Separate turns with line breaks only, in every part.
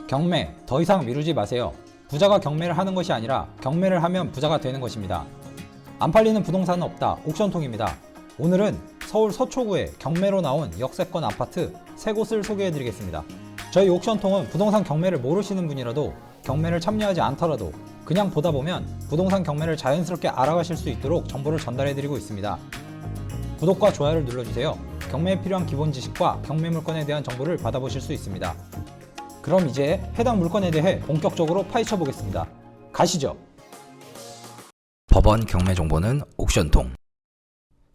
경매, 더 이상 미루지 마세요. 부자가 경매를 하는 것이 아니라 경매를 하면 부자가 되는 것입니다. 안 팔리는 부동산은 없다. 옥션통입니다. 오늘은 서울 서초구에 경매로 나온 역세권 아파트 3곳을 소개해드리겠습니다. 저희 옥션통은 부동산 경매를 모르시는 분이라도 경매를 참여하지 않더라도 그냥 보다 보면 부동산 경매를 자연스럽게 알아가실 수 있도록 정보를 전달해드리고 있습니다. 구독과 좋아요를 눌러주세요. 경매에 필요한 기본 지식과 경매 물건에 대한 정보를 받아보실 수 있습니다. 그럼 이제 해당 물건에 대해 본격적으로 파헤쳐 보겠습니다. 가시죠.
법원 경매 정보는 옥션통.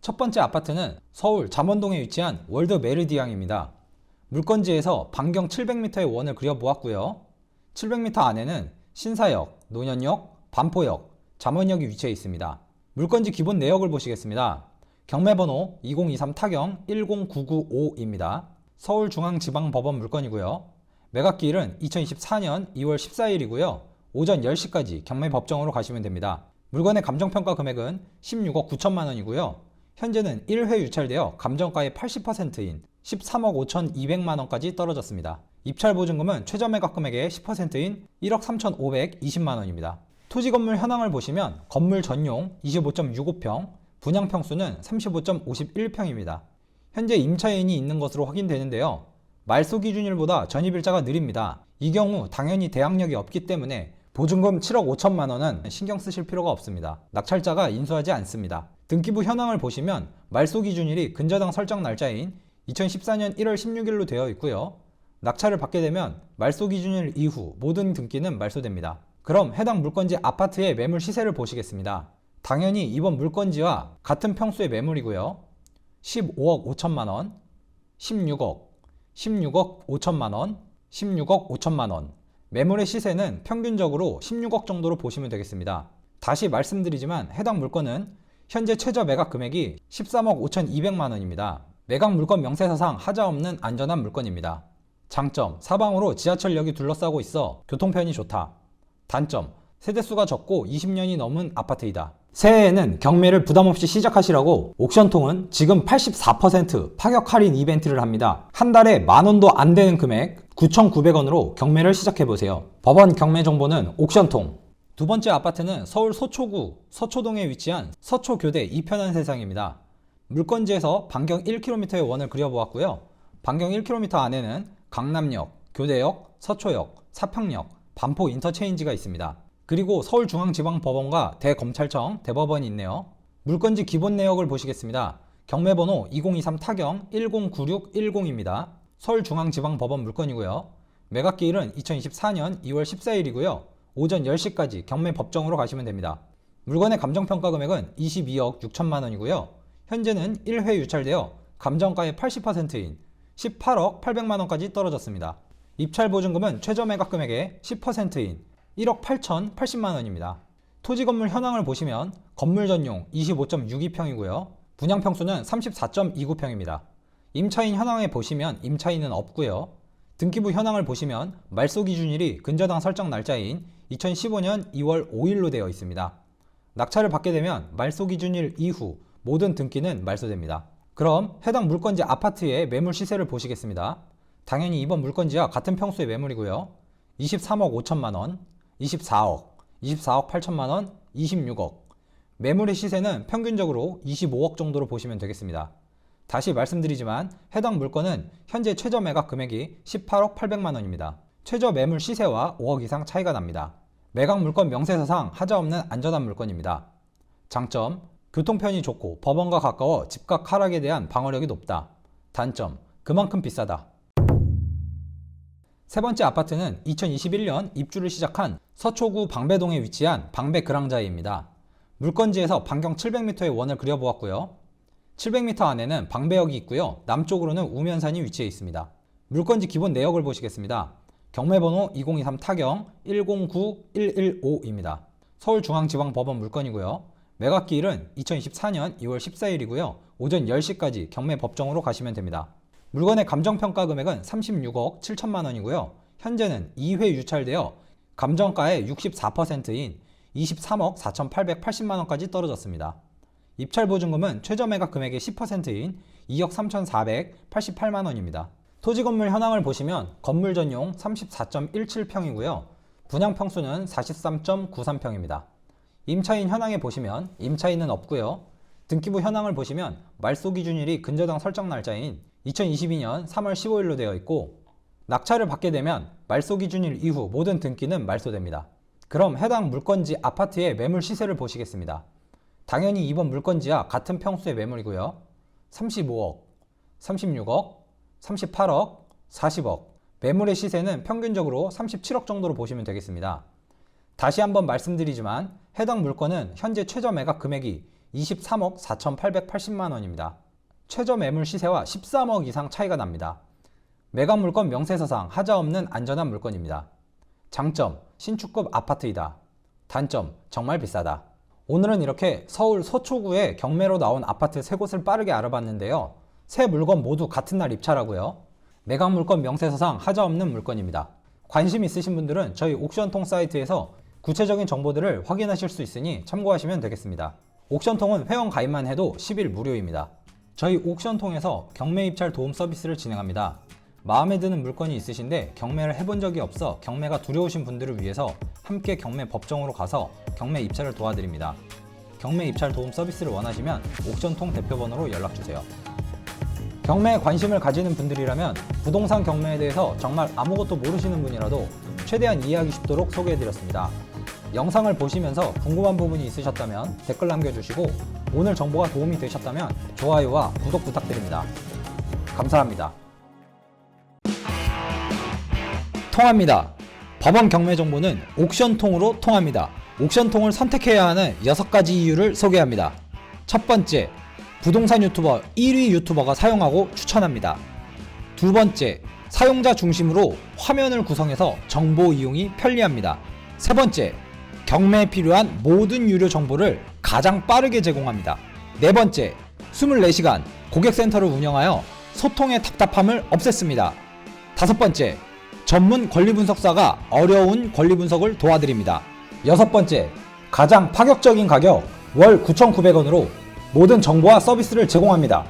첫 번째 아파트는 서울 잠원동에 위치한 월드 메르디앙입니다. 물건지에서 반경 700m의 원을 그려보았고요. 700m 안에는 신사역, 논현역, 반포역, 잠원역이 위치해 있습니다. 물건지 기본 내역을 보시겠습니다. 경매번호 2023 타경 10995입니다. 서울중앙지방법원 물건이고요. 매각기일은 2024년 2월 14일이고요. 오전 10시까지 경매법정으로 가시면 됩니다. 물건의 감정평가 금액은 16억 9천만 원이고요. 현재는 1회 유찰되어 감정가의 80%인 13억 5,200만 원까지 떨어졌습니다. 입찰보증금은 최저 매각금액의 10%인 1억 3,520만 원입니다. 토지 건물 현황을 보시면 건물 전용 25.65평, 분양평수는 35.51평입니다. 현재 임차인이 있는 것으로 확인되는데요. 말소 기준일보다 전입일자가 느립니다. 이 경우 당연히 대항력이 없기 때문에 보증금 7억 5천만 원은 신경 쓰실 필요가 없습니다. 낙찰자가 인수하지 않습니다. 등기부 현황을 보시면 말소 기준일이 근저당 설정 날짜인 2014년 1월 16일로 되어 있고요. 낙찰을 받게 되면 말소 기준일 이후 모든 등기는 말소됩니다. 그럼 해당 물건지 아파트의 매물 시세를 보시겠습니다. 당연히 이번 물건지와 같은 평수의 매물이고요. 15억 5천만 원, 16억 5천만 원, 16억 5천만 원. 매물의 시세는 평균적으로 16억 정도로 보시면 되겠습니다. 다시 말씀드리지만 해당 물건은 현재 최저 매각 금액이 13억 5,200만 원입니다. 매각 물건 명세서상 하자 없는 안전한 물건입니다. 장점, 사방으로 지하철역이 둘러싸고 있어 교통편이 좋다. 단점, 세대수가 적고 20년이 넘은 아파트이다. 새해에는 경매를 부담없이 시작하시라고 옥션통은 지금 84% 파격 할인 이벤트를 합니다. 한 달에 만원도 안 되는 금액 9,900원으로 경매를 시작해보세요. 법원 경매 정보는 옥션통. 두 번째 아파트는 서울 서초구 서초동에 위치한 서초교대 이편한 세상입니다. 물건지에서 반경 1km의 원을 그려보았고요. 반경 1km 안에는 강남역, 교대역, 서초역, 사평역, 반포 인터체인지가 있습니다. 그리고 서울중앙지방법원과 대검찰청, 대법원이 있네요. 물건지 기본 내역을 보시겠습니다. 경매번호 2023 타경 109610입니다. 서울중앙지방법원 물건이고요. 매각기일은 2024년 2월 14일이고요. 오전 10시까지 경매법정으로 가시면 됩니다. 물건의 감정평가 금액은 22억 6천만 원이고요. 현재는 1회 유찰되어 감정가의 80%인 18억 800만 원까지 떨어졌습니다. 입찰보증금은 최저 매각 금액의 10%인 1억 8,080만 원입니다. 토지 건물 현황을 보시면 건물 전용 25.62평이고요. 분양평수는 34.29평입니다. 임차인 현황에 보시면 임차인은 없고요. 등기부 현황을 보시면 말소 기준일이 근저당 설정 날짜인 2015년 2월 5일로 되어 있습니다. 낙찰을 받게 되면 말소 기준일 이후 모든 등기는 말소됩니다. 그럼 해당 물건지 아파트의 매물 시세를 보시겠습니다. 당연히 이번 물건지와 같은 평수의 매물이고요. 23억 5천만 원, 24억 8천만 원, 26억. 매물의 시세는 평균적으로 25억 정도로 보시면 되겠습니다. 다시 말씀드리지만 해당 물건은 현재 최저 매각 금액이 18억 800만 원입니다. 최저 매물 시세와 5억 이상 차이가 납니다. 매각 물건 명세서상 하자 없는 안전한 물건입니다. 장점, 교통편이 좋고 법원과 가까워 집값 하락에 대한 방어력이 높다. 단점, 그만큼 비싸다. 세 번째 아파트는 2021년 입주를 시작한 서초구 방배동에 위치한 방배그랑자이입니다. 물건지에서 반경 700m의 원을 그려보았고요. 700m 안에는 방배역이 있고요. 남쪽으로는 우면산이 위치해 있습니다. 물건지 기본 내역을 보시겠습니다. 경매번호 2023 타경 109115입니다. 서울중앙지방법원 물건이고요. 매각기일은 2024년 2월 14일이고요. 오전 10시까지 경매법정으로 가시면 됩니다. 물건의 감정평가 금액은 36억 7천만 원이고요. 현재는 2회 유찰되어 감정가의 64%인 23억 4,880만 원까지 떨어졌습니다. 입찰보증금은 최저 매각 금액의 10%인 2억 3,488만 원입니다. 토지 건물 현황을 보시면 건물 전용 34.17평이고요. 분양 평수는 43.93평입니다. 임차인 현황에 보시면 임차인은 없고요. 등기부 현황을 보시면 말소 기준일이 근저당 설정 날짜인 2022년 3월 15일로 되어 있고 낙찰을 받게 되면 말소 기준일 이후 모든 등기는 말소됩니다. 그럼 해당 물건지 아파트의 매물 시세를 보시겠습니다. 당연히 이번 물건지와 같은 평수의 매물이고요. 35억, 36억, 38억, 40억. 매물의 시세는 평균적으로 37억 정도로 보시면 되겠습니다. 다시 한번 말씀드리지만 해당 물건은 현재 최저 매각 금액이 23억 4,880만 원입니다. 최저 매물 시세와 13억 이상 차이가 납니다. 매각 물건 명세서상 하자 없는 안전한 물건입니다. 장점, 신축급 아파트이다. 단점, 정말 비싸다. 오늘은 이렇게 서울 서초구의 경매로 나온 아파트 3곳을 빠르게 알아봤는데요. 세 물건 모두 같은 날 입찰하고요. 매각 물건 명세서상 하자 없는 물건입니다. 관심 있으신 분들은 저희 옥션통 사이트에서 구체적인 정보들을 확인하실 수 있으니 참고하시면 되겠습니다. 옥션통은 회원 가입만 해도 10일 무료입니다. 저희 옥션통에서 경매 입찰 도움 서비스를 진행합니다. 마음에 드는 물건이 있으신데 경매를 해본 적이 없어 경매가 두려우신 분들을 위해서 함께 경매 법정으로 가서 경매 입찰을 도와드립니다. 경매 입찰 도움 서비스를 원하시면 옥션통 대표번호로 연락주세요. 경매에 관심을 가지는 분들이라면 부동산 경매에 대해서 정말 아무것도 모르시는 분이라도 최대한 이해하기 쉽도록 소개해드렸습니다. 영상을 보시면서 궁금한 부분이 있으셨다면 댓글 남겨주시고 오늘 정보가 도움이 되셨다면 좋아요와 구독 부탁드립니다. 감사합니다. 통합니다. 법원 경매 정보는 옥션통으로 통합니다. 옥션통을 선택해야 하는 6가지 이유를 소개합니다. 첫 번째, 부동산 유튜버 1위 유튜버가 사용하고 추천합니다. 두 번째, 사용자 중심으로 화면을 구성해서 정보 이용이 편리합니다. 세 번째, 경매에 필요한 모든 유료 정보를 가장 빠르게 제공합니다. 네 번째, 24시간 고객센터를 운영하여 소통의 답답함을 없앴습니다. 다섯 번째, 전문 권리분석사가 어려운 권리분석을 도와드립니다. 여섯 번째, 가장 파격적인 가격 월 9,900원으로 모든 정보와 서비스를 제공합니다.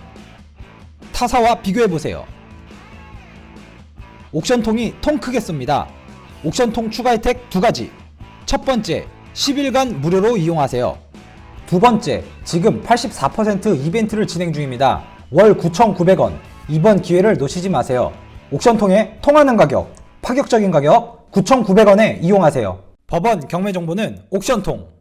타사와 비교해보세요. 옥션통이 통 크게 씁니다. 옥션통 추가 혜택 2가지. 첫 번째, 10일간 무료로 이용하세요. 두 번째, 지금 84% 이벤트를 진행 중입니다. 월 9,900원. 이번 기회를 놓치지 마세요. 옥션통에 통하는 가격, 파격적인 가격 9,900원에 이용하세요. 법원 경매 정보는 옥션통.